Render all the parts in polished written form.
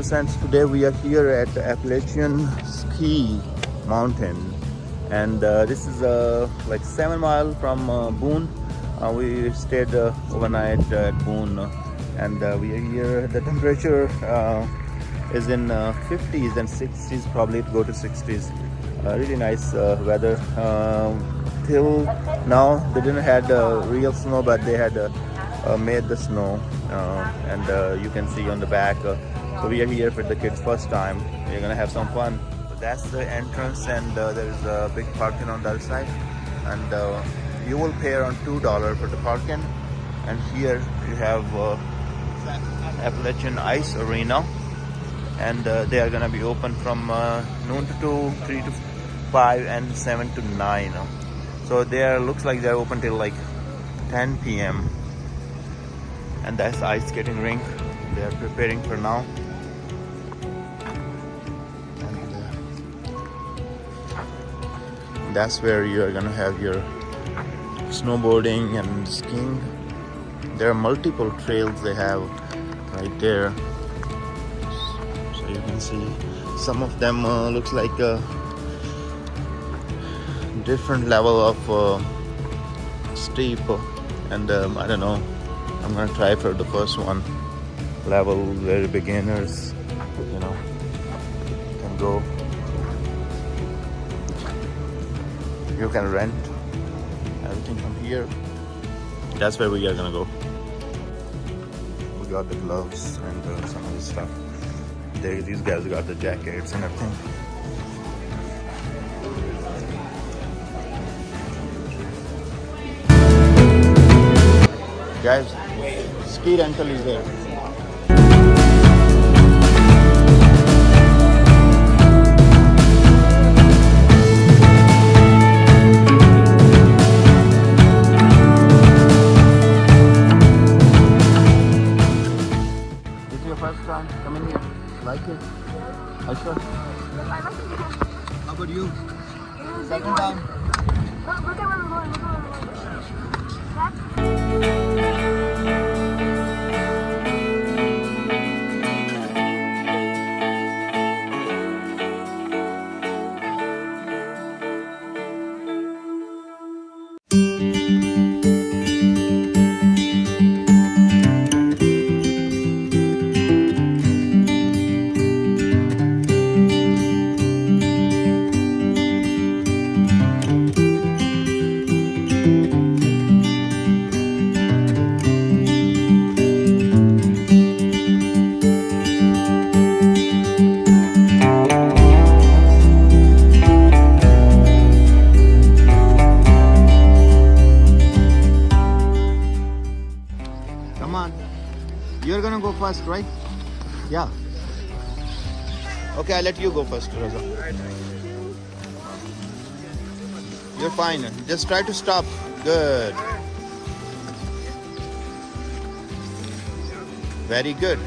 cents. Today we are here at the Appalachian Ski Mountain, and this is like 7 miles from Boone. We stayed overnight at Boone, and we are here. The temperature is in 50s and 60s, probably it go to 60s. Really nice weather. Till now they didn't had real snow, but they had made the snow, and you can see on the back. So we are here for the kids' first time. We're gonna have some fun. So that's the entrance, and there's a big parking on the other side, and you will pay around $2 for the parking. And here you have Appalachian Ice Arena, and they are gonna be open from noon to 2, 3 to 5, and 7 to 9. So there looks like they're open till like 10 p.m. And that's the ice skating rink they are preparing for now. And that's where you are gonna have your snowboarding and skiing. There are multiple trails they have right there, so you can see some of them looks like a different level of steep, and I don't know, I'm gonna try for the first one level, very beginners, you know, can go. You can rent everything from here. That's where we are gonna go. We got the gloves and some of the stuff. These guys got the jackets and everything. Guys, ski rental is there. This is your first time coming here? Like it? Aisha? How about you? Second time? Look at where we're going. Look at where we're going. Come on. You're gonna go first, right? Yeah. Okay, I'll let you go first, Rosa. You're fine. Just try to stop. Good. Very good.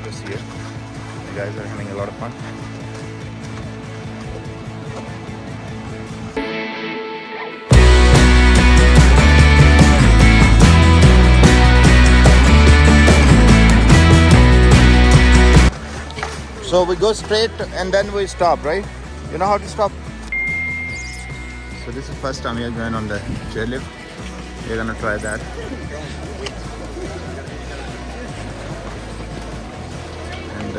progress here. You guys are having a lot of fun. So we go straight and then we stop, right? You know how to stop? So this is first time we are going on the chairlift. We're gonna try that. And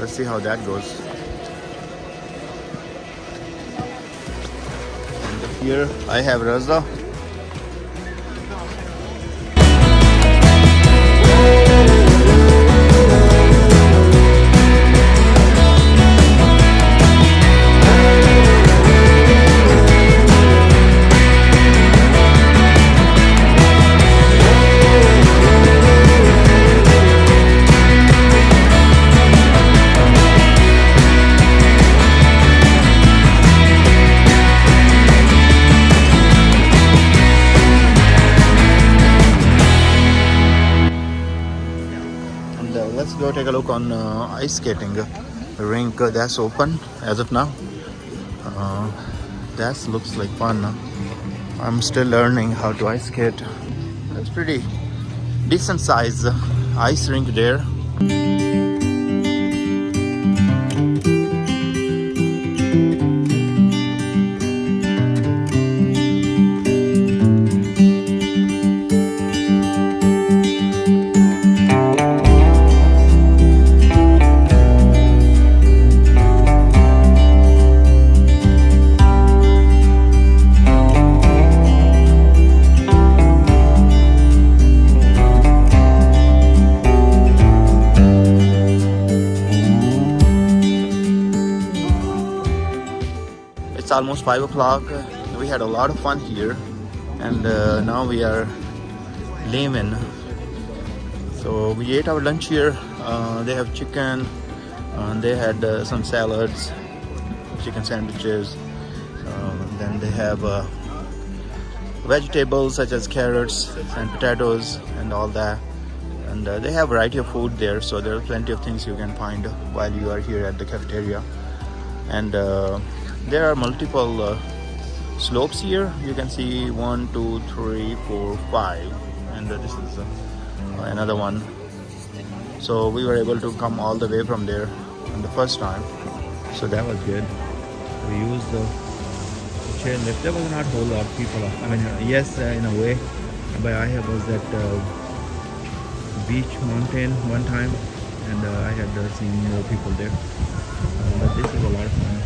let's see how that goes. And here I have Raza. Let's go take a look on ice skating rink that's open as of now. That looks like fun. I'm still learning how to ice skate. It's pretty decent size ice rink there. It's almost 5 o'clock. We had a lot of fun here, and now we are leaving. So we ate our lunch here. They have chicken, they had some salads, chicken sandwiches, then they have vegetables such as carrots and potatoes and all that, and they have variety of food there, so there are plenty of things you can find while you are here at the cafeteria. And there are multiple slopes here. You can see 1, 2, 3, 4, 5, and this is another one. So we were able to come all the way from there on the first time, so that was good. We used the chairlift. There was not a whole lot of people. I mean, yes, in a way, but I was at Beach Mountain one time, and I had seen more people there. But this is a lot of fun.